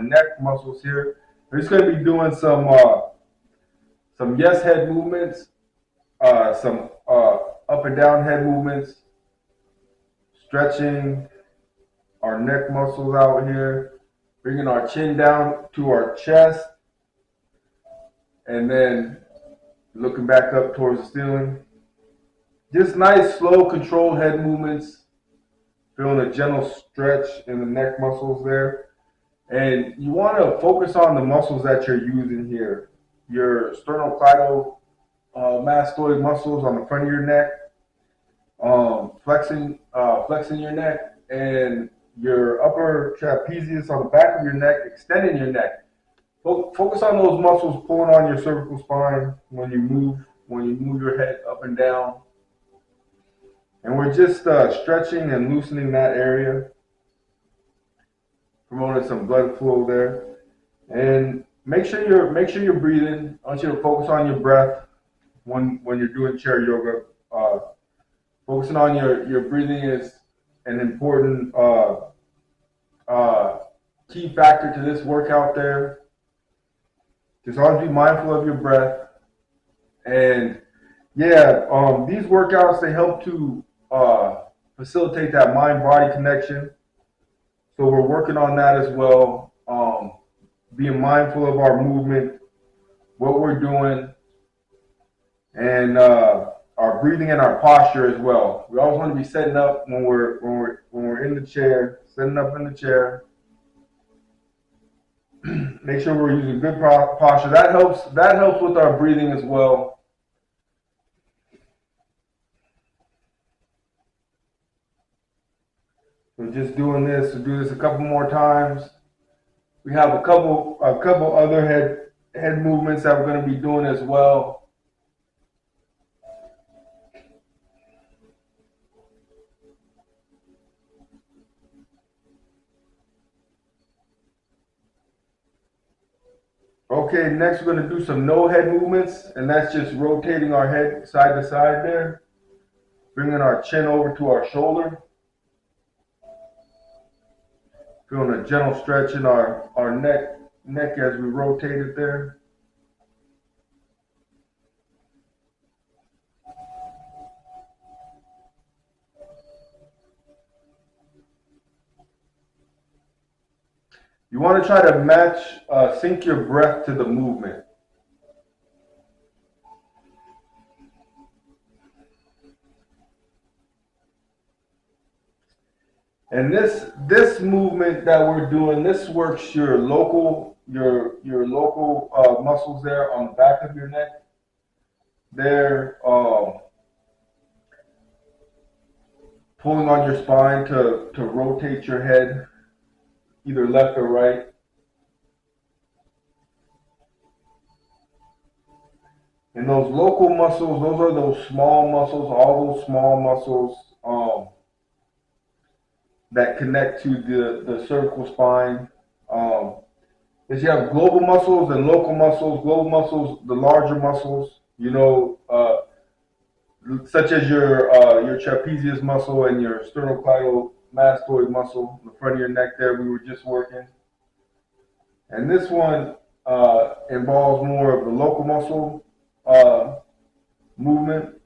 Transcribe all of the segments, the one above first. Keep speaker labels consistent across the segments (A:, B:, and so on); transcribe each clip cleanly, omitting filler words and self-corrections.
A: neck muscles here. We're just going to be doing some yes head movements, some up and down head movements, stretching our neck muscles out here, bringing our chin down to our chest, and then looking back up towards the ceiling. Just nice, slow, controlled head movements. Feeling a gentle stretch in the neck muscles there. And you want to focus on the muscles that you're using here. Your sternocleidomastoid muscles on the front of your neck, flexing your neck, and your upper trapezius on the back of your neck, extending your neck. Focus on those muscles pulling on your cervical spine when you move your head up and down. And we're just stretching and loosening that area, promoting some blood flow there. And make sure you're breathing. I want you to focus on your breath when you're doing chair yoga. Focusing on your breathing is an important key factor to this workout there. Just always be mindful of your breath. And yeah, these workouts, they help to facilitate that mind-body connection. So we're working on that as well. Being mindful of our movement, what we're doing, and our breathing and our posture as well. We always want to be setting up when we're in the chair, setting up in the chair. Make sure we're using good posture. That helps with our breathing as well. So just doing this, we'll do this a couple more times. We have a couple other head movements that we're going to be doing as well. Okay, next we're going to do some no head movements, and that's just rotating our head side to side there, bringing our chin over to our shoulder. Feeling a gentle stretch in our neck as we rotate it there. You want to try to sync your breath to the movement. And this movement that we're doing, this works your local muscles there on the back of your neck. They're pulling on your spine to rotate your head, either left or right. And those local muscles, those are those small muscles, all those small muscles that connect to the cervical spine. Is you have global muscles and local muscles. Global muscles, the larger muscles, such as your trapezius muscle and your sternocleidomastoid muscle, the front of your neck there we were just working. And this one involves more of the local muscle movement.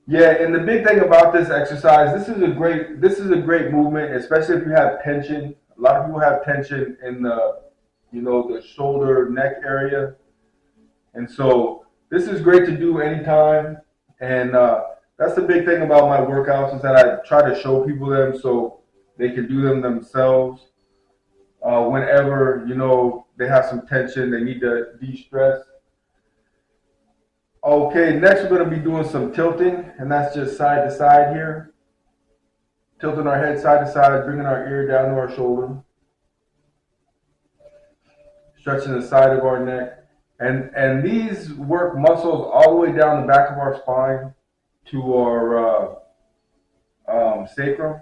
A: Yeah, and the big thing about this exercise, this is a great movement, especially if you have tension. A lot of people have tension in the shoulder neck area, and so this is great to do anytime. And that's the big thing about my workouts, is that I try to show people them so they can do them themselves whenever they have some tension, they need to de-stress. Okay, next we're going to be doing some tilting, and that's just side to side here. Tilting our head side to side, bringing our ear down to our shoulder. Stretching the side of our neck. And these work muscles all the way down the back of our spine to our sacrum.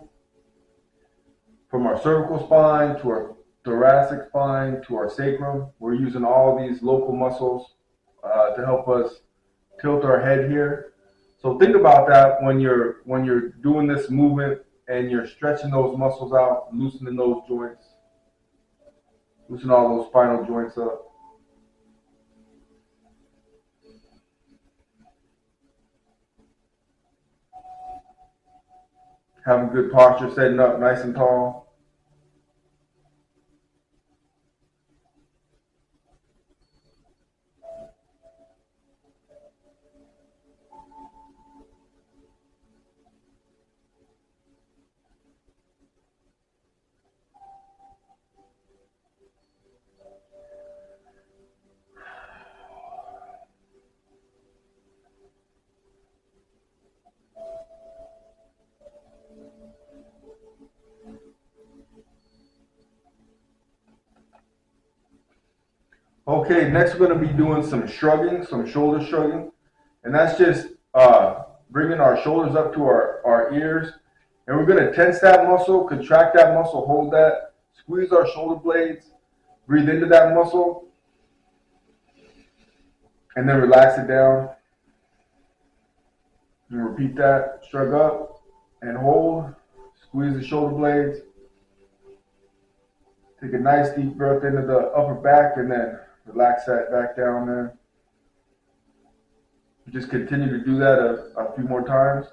A: From our cervical spine to our thoracic spine to our sacrum. We're using all these local muscles to help us tilt our head here. So think about that when you're doing this movement and you're stretching those muscles out, loosening those joints, loosen all those spinal joints up. Having good posture, setting up nice and tall. Okay, next we're going to be doing some shrugging, some shoulder shrugging. And that's just bringing our shoulders up to our ears. And we're going to tense that muscle, contract that muscle, hold that, squeeze our shoulder blades, breathe into that muscle, and then relax it down. And repeat that, shrug up and hold, squeeze the shoulder blades. Take a nice deep breath into the upper back and then relax that back down there. Just continue to do that a few more times.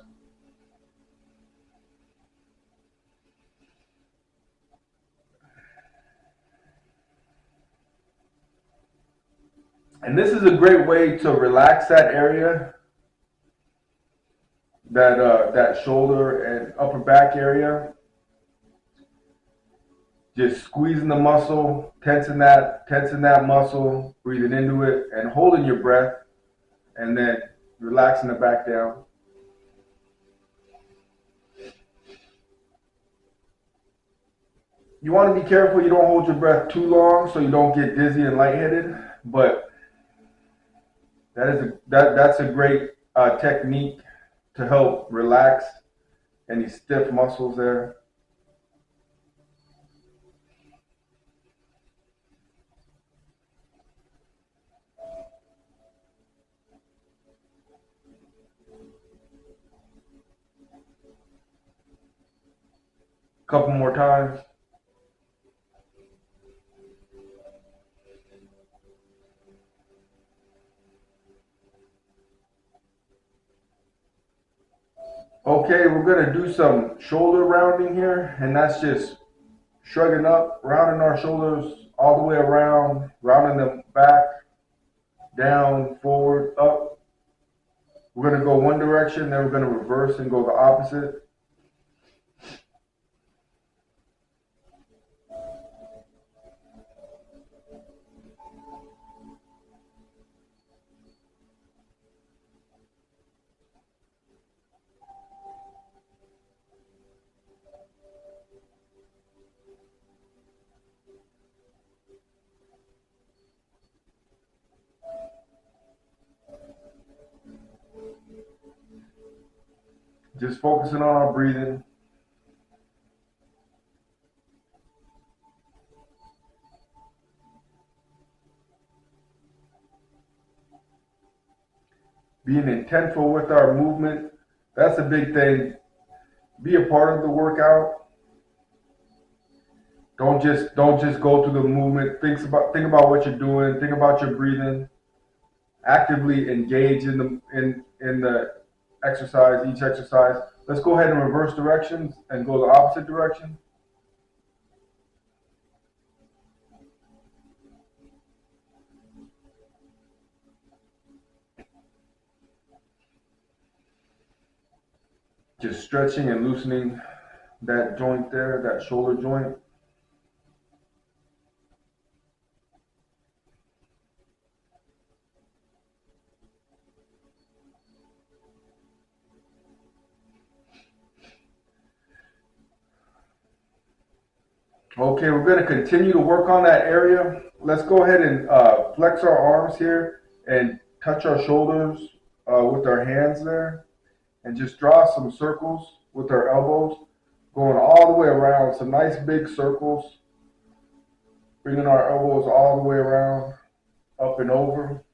A: And this is a great way to relax that area, that shoulder and upper back area. Just squeezing the muscle, tensing that muscle, breathing into it, and holding your breath, and then relaxing it back down. You want to be careful you don't hold your breath too long so you don't get dizzy and lightheaded, but that's a great technique to help relax any stiff muscles there. Couple more times. Okay, we're going to do some shoulder rounding here, and that's just shrugging up, rounding our shoulders all the way around, rounding them back, down, forward, up. We're going to go one direction, then we're going to reverse and go the opposite. Just focusing on our breathing. Being intentful with our movement. That's a big thing. Be a part of the workout. Don't just go through the movement. Think about what you're doing. Think about your breathing. Actively engage in the exercise, each exercise. Let's go ahead and reverse directions and go the opposite direction. Just stretching and loosening that joint there, that shoulder joint. Okay, we're going to continue to work on that area. Let's go ahead and flex our arms here and touch our shoulders with our hands there, and just draw some circles with our elbows, going all the way around, some nice big circles, bringing our elbows all the way around, up and over.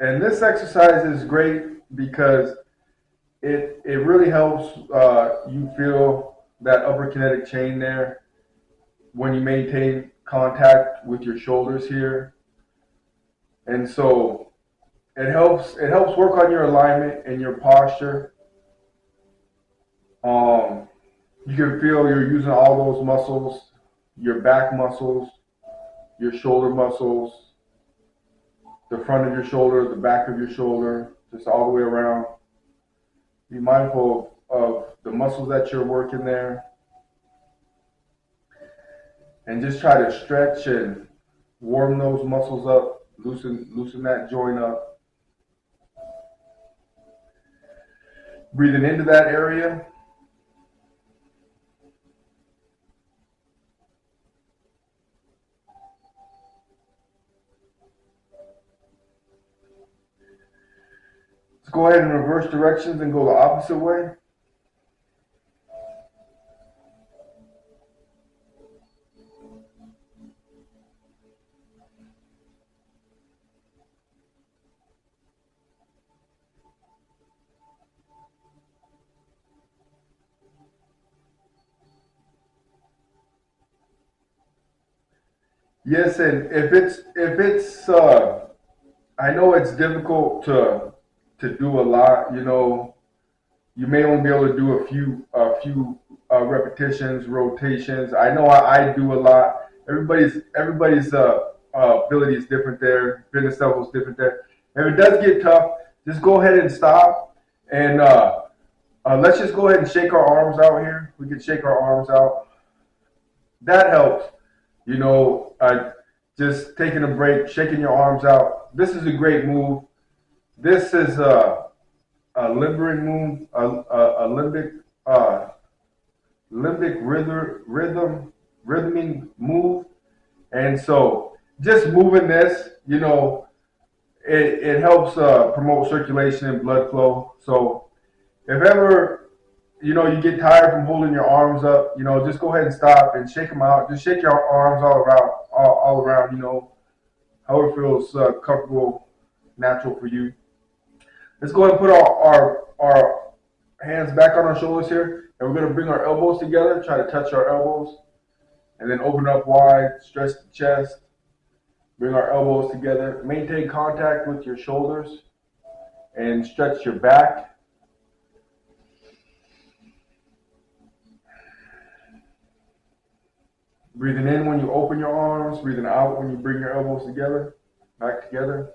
A: And this exercise is great because it really helps you feel that upper kinetic chain there when you maintain contact with your shoulders here. And so it helps work on your alignment and your posture. Um, you can feel you're using all those muscles, your back muscles, your shoulder muscles, the front of your shoulder, the back of your shoulder, just all the way around. Be mindful of the muscles that you're working there, and just try to stretch and warm those muscles up, loosen that joint up. Breathing into that area. Let's go ahead and reverse directions and go the opposite way. Yes, and if it's I know it's difficult to do a lot. You may only be able to do a few repetitions, rotations. I know I do a lot. Everybody's ability is different there. Fitness level is different there. If it does get tough, just go ahead and stop and let's just go ahead and shake our arms out here. We can shake our arms out. That helps. You know, just taking a break, shaking your arms out. This is a great move. This is a limbic move, a limbic rhythming move. And so just moving this, it helps promote circulation and blood flow. So if ever, you get tired from holding your arms up, just go ahead and stop and shake them out. Just shake your arms all around, however it feels comfortable, natural for you. Let's go ahead and put our hands back on our shoulders here, and we're going to bring our elbows together, try to touch our elbows, and then open up wide, stretch the chest, bring our elbows together, maintain contact with your shoulders, and stretch your back. Breathing in when you open your arms, breathing out when you bring your elbows together, back together.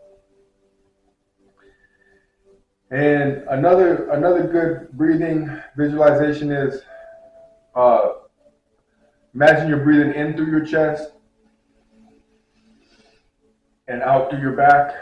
A: And another good breathing visualization is imagine you're breathing in through your chest and out through your back.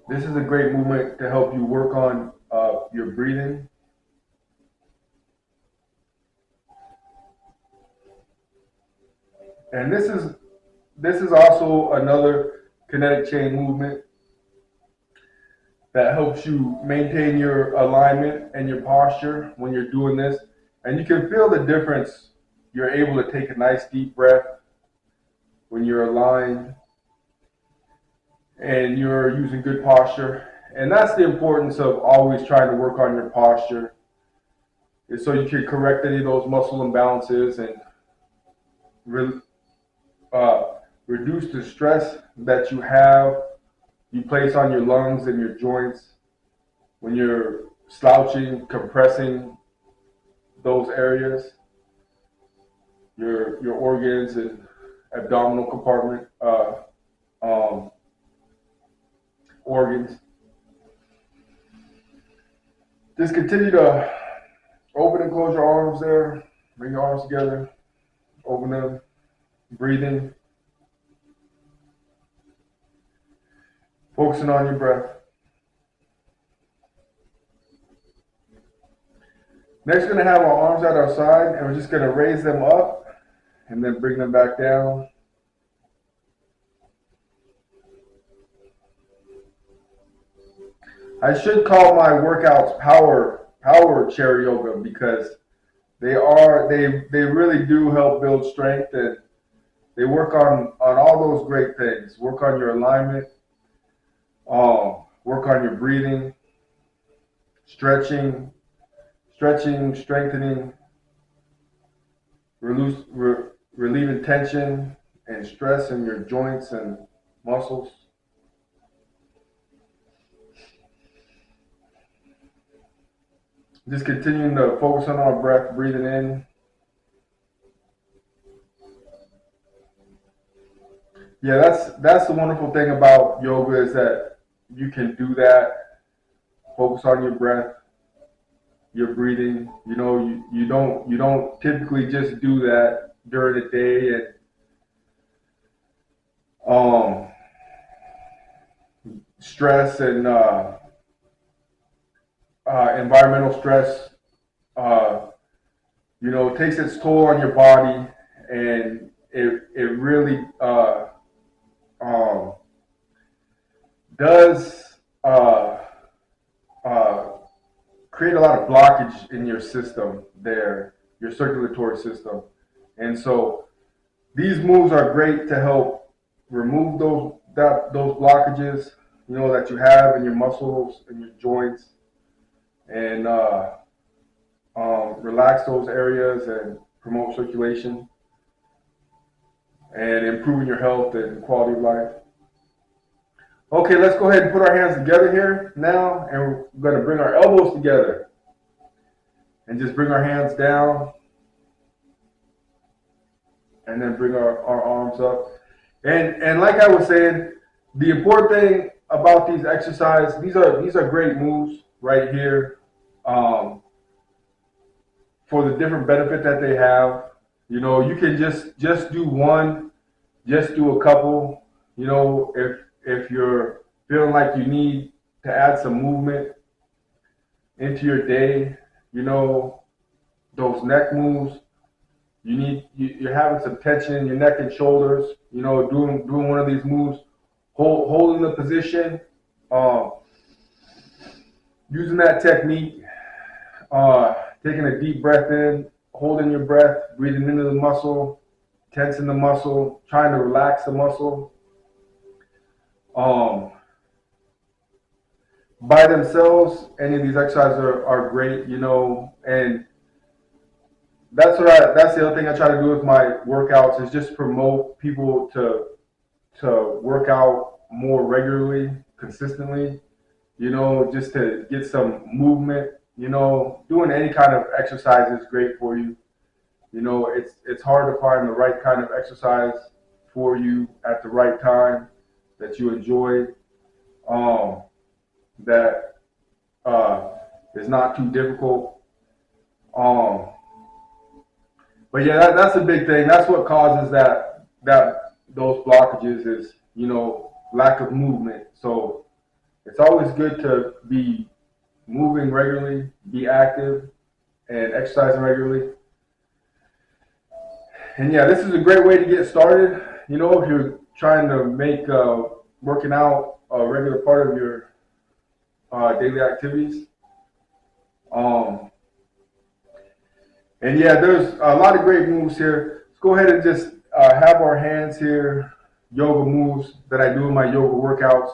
A: This is a great movement to help you work on your breathing. And this is also another kinetic chain movement that helps you maintain your alignment and your posture when you're doing this. And you can feel the difference. You're able to take a nice deep breath when you're aligned and you're using good posture. And that's the importance of always trying to work on your posture, is so you can correct any of those muscle imbalances and reduce the stress that you place on your lungs and your joints when you're slouching, compressing those areas, your organs and abdominal compartment organs. Just continue to open and close your arms there. Bring your arms together. Open them. Breathing. Focusing on your breath. Next, we're going to have our arms at our side, and we're just going to raise them up and then bring them back down. I should call my workouts power chair yoga because they really do help build strength, and they work on all those great things. Work on your alignment, work on your breathing, stretching, strengthening, relieving tension and stress in your joints and muscles. Just continuing to focus on our breath, breathing in. Yeah, that's the wonderful thing about yoga is that you can do that. Focus on your breath, your breathing. You don't typically just do that during the day, and um, stress and environmental stress, uh, takes its toll on your body, and it really um, does uh, create a lot of blockage in your system there, your circulatory system. And so these moves are great to help remove those blockages, that you have in your muscles and your joints, and relax those areas and promote circulation and improving your health and quality of life. Okay, let's go ahead and put our hands together here now, and we're going to bring our elbows together and just bring our hands down, and then bring our arms up. And like I was saying, the important thing about these exercises, these are great moves right here, for the different benefit that they have. You can just do one, just do a couple. If you're feeling like you need to add some movement into your day, those neck moves. You're having some tension in your neck and shoulders. Doing one of these moves, holding the position, using that technique, taking a deep breath in, holding your breath, breathing into the muscle, tensing the muscle, trying to relax the muscle. By themselves, any of these exercises are great, and that's the other thing I try to do with my workouts is just promote people to work out more regularly, consistently, just to get some movement. Doing any kind of exercise is great for you. It's hard to find the right kind of exercise for you at the right time that you enjoy, that is not too difficult. But yeah, that's a big thing. That's what causes those blockages is lack of movement. So it's always good to be moving regularly, be active, and exercising regularly. And yeah, this is a great way to get started. If you're trying to make working out a regular part of your daily activities. And yeah, there's a lot of great moves here. Let's go ahead and just have our hands here, yoga moves that I do in my yoga workouts.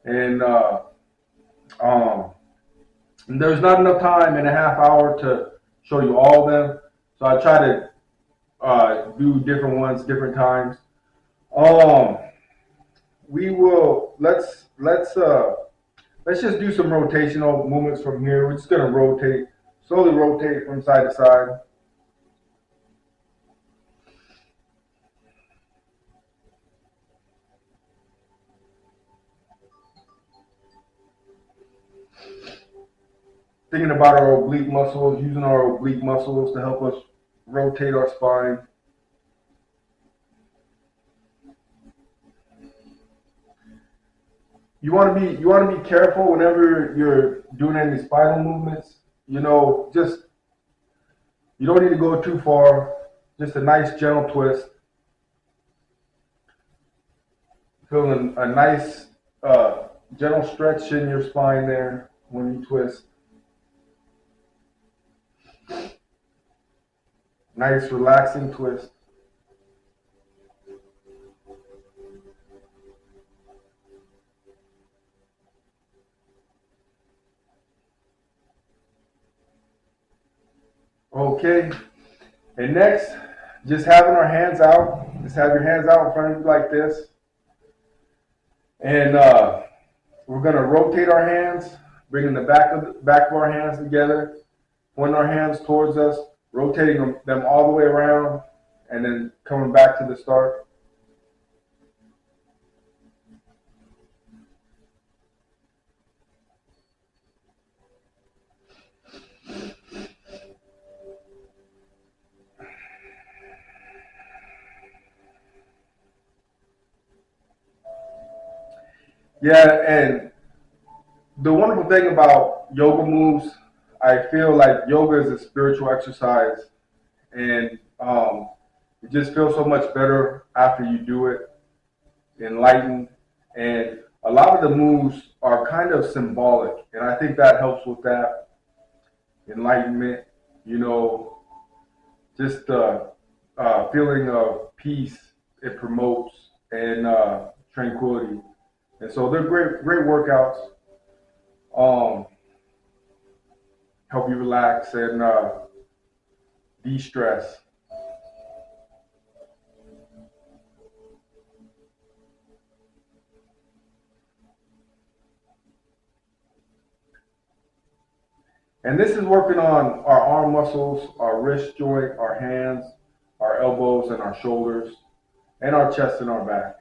A: And there's not enough time in a half hour to show you all of them. So I try to do different ones, different times. Let's just do some rotational movements from here. We're just gonna slowly rotate from side to side. Thinking about our oblique muscles, using our oblique muscles to help us rotate our spine. You want to be careful whenever you're doing any spinal movements. Just you don't need to go too far. Just a nice gentle twist. Feeling a nice Gentle stretch in your spine there when you twist. Nice relaxing twist. Okay. And next, just having our hands out. Just have your hands out in front of you like this. And we're gonna rotate our hands, bringing the back of our hands together, pointing our hands towards us, rotating them all the way around, and then coming back to the start. Yeah, and the wonderful thing about yoga moves, I feel like yoga is a spiritual exercise, and it just feels so much better after you do it, enlightened, and a lot of the moves are kind of symbolic, and I think that helps with that enlightenment. You know, just the feeling of peace it promotes and tranquility, and so they're great workouts. Um, Help you relax and de-stress. And this is working on our arm muscles, our wrist joint, our hands, our elbows, and our shoulders, and our chest and our back.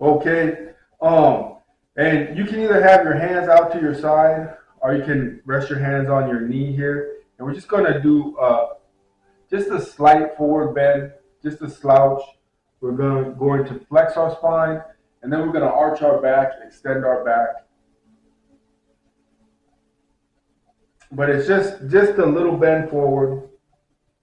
A: Okay. Um, and you can either have your hands out to your side, or you can rest your hands on your knee here. And we're just gonna do just a slight forward bend, just a slouch. We're going to flex our spine, and then we're gonna arch our back, extend our back. But it's just a little bend forward.